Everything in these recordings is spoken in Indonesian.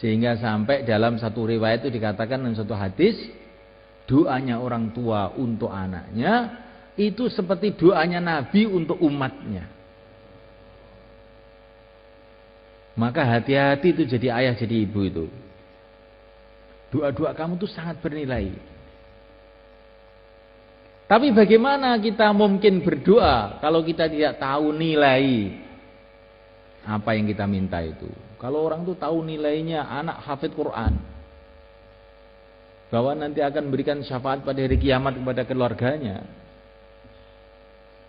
Sehingga sampai dalam satu riwayat itu dikatakan dalam satu hadis, doanya orang tua untuk anaknya itu seperti doanya Nabi untuk umatnya. Maka hati-hati itu jadi ayah jadi ibu itu. Doa-doa kamu itu sangat bernilai. Tapi bagaimana kita mungkin berdoa kalau kita tidak tahu nilai apa yang kita minta itu? Kalau orang itu tahu nilainya anak hafid Quran, bahwa nanti akan berikan syafaat pada hari kiamat kepada keluarganya.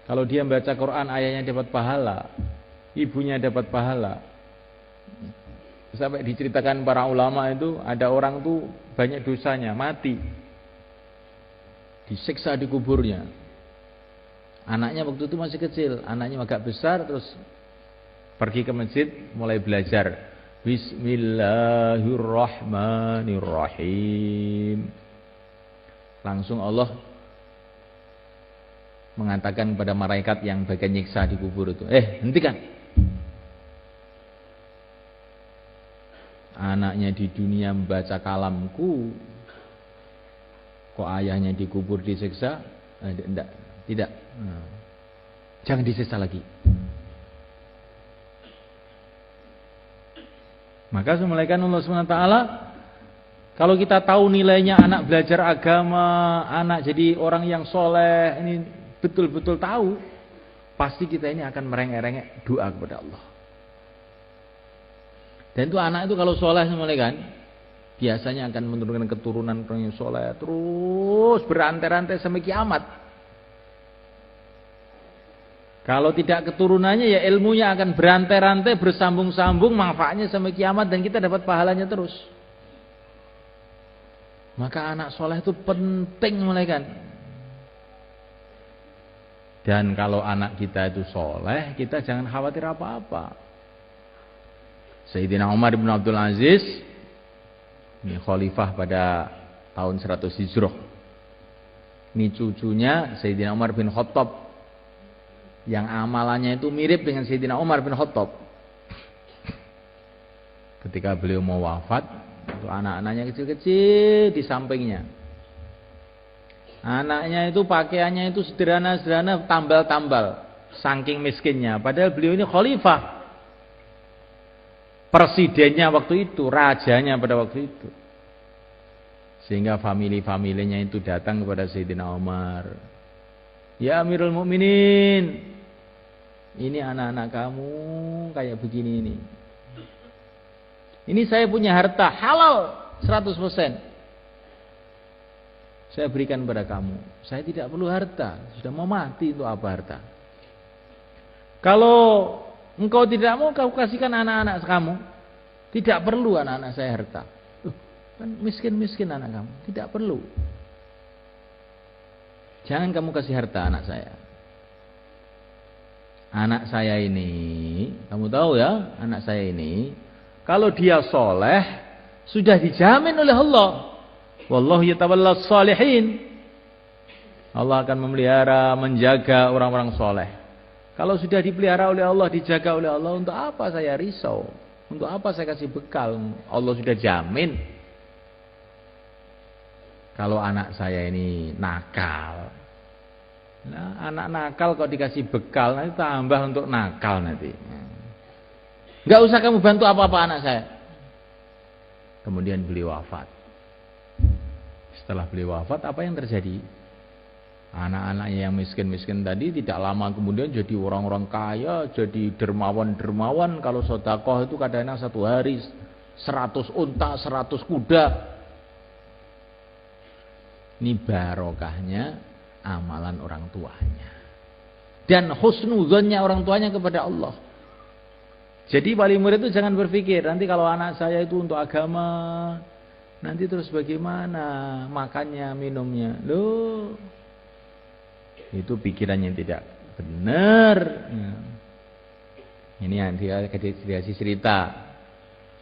Kalau dia membaca Quran, ayahnya dapat pahala, ibunya dapat pahala. Sampai diceritakan para ulama itu ada orang tuh banyak dosanya, mati, disiksa di kuburnya. Anaknya waktu itu masih kecil, anaknya agak besar, terus pergi ke masjid, mulai belajar Bismillahirrahmanirrahim. Langsung Allah mengatakan kepada malaikat yang bagian nyiksa di kubur itu, hentikan. Anaknya di dunia membaca kalamku, kok ayahnya di kubur disiksa? Tidak. Jangan disiksa lagi. Maka semulaikan Allah SWT, kalau kita tahu nilainya anak belajar agama, anak jadi orang yang soleh, ini betul-betul tahu, pasti kita ini akan merengek-rengek doa kepada Allah. Dan itu anak itu kalau soleh semulaikan, biasanya akan menurunkan keturunan orang yang soleh, terus berantai-rantai sampai kiamat. Kalau tidak keturunannya ya ilmunya akan berantai-rantai, bersambung-sambung, manfaatnya sampai kiamat dan kita dapat pahalanya terus. Maka anak soleh itu penting mulaikan. Dan kalau anak kita itu soleh, kita jangan khawatir apa-apa. Sayyidina Umar bin Abdul Aziz, ini khalifah pada tahun 100 Hijrah. Ini cucunya Sayyidina Umar bin Khattab, yang amalannya itu mirip dengan Sayyidina Umar bin Khattab. Ketika beliau mau wafat, itu anak-anaknya kecil-kecil di sampingnya. Anaknya itu pakaiannya itu sederhana-sederhana, tambal-tambal, saking miskinnya. Padahal beliau ini khalifah, presidennya waktu itu, rajanya pada waktu itu. Sehingga famili-familinya itu datang kepada Sayyidina Umar. Ya Amirul Mukminin, ini anak-anak kamu kayak begini ini. Ini saya punya harta halal 100%. Saya berikan kepada kamu. Saya tidak perlu harta, sudah mau mati untuk apa harta? Kalau engkau tidak mau, kau kasihkan anak-anak kamu. Tidak perlu anak-anak saya harta. Kan miskin-miskin anak kamu, tidak perlu. Jangan kamu kasih harta anak saya. Anak saya ini, kamu tahu ya, anak saya ini, kalau dia soleh, sudah dijamin oleh Allah. Wallahu yatawallas shalihin. Allah akan memelihara, menjaga orang-orang soleh. Kalau sudah dipelihara oleh Allah, dijaga oleh Allah, untuk apa saya risau? Untuk apa saya kasih bekal? Allah sudah jamin. Kalau anak saya ini nakal, nah, anak nakal kok dikasih bekal, nanti tambah untuk nakal nanti. Gak usah kamu bantu apa-apa anak saya. Kemudian beliau wafat. Setelah beliau wafat, apa yang terjadi? Anak-anaknya yang miskin-miskin tadi tidak lama kemudian jadi orang-orang kaya, jadi dermawan-dermawan. Kalau sedekah itu kadang-kadang satu hari 100 unta, 100 kuda. Ini barokahnya amalan orang tuanya dan husnuzonnya orang tuanya kepada Allah. Jadi wali murid itu jangan berpikir nanti kalau anak saya itu untuk agama, nanti terus bagaimana makannya, minumnya. Loh, itu pikirannya tidak benar. Ini yang dikasih cerita.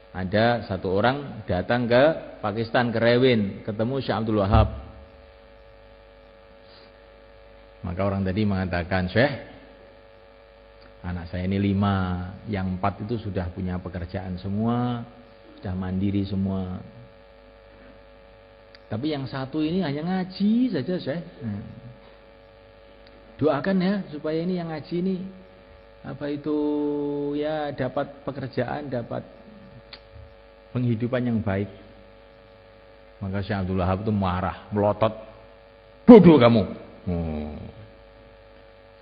Ada satu orang datang ke Pakistan, ke Rewin, ketemu Syekh Abdul Wahab. Maka orang tadi mengatakan, Syekh, anak saya ini 5, yang 4 itu sudah punya pekerjaan semua, sudah mandiri semua. Tapi yang satu ini hanya ngaji saja, Syekh. Doakan ya supaya ini yang ngaji ini apa itu ya dapat pekerjaan, dapat penghidupan yang baik. Maka Syekh Abdul Wahab itu marah, melotot. Bodoh kamu.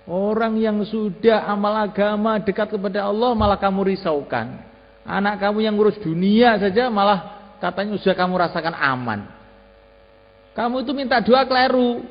Orang yang sudah amal agama dekat kepada Allah malah kamu risaukan. Anak kamu yang ngurus dunia saja malah katanya sudah kamu rasakan aman. Kamu itu minta doa keliru.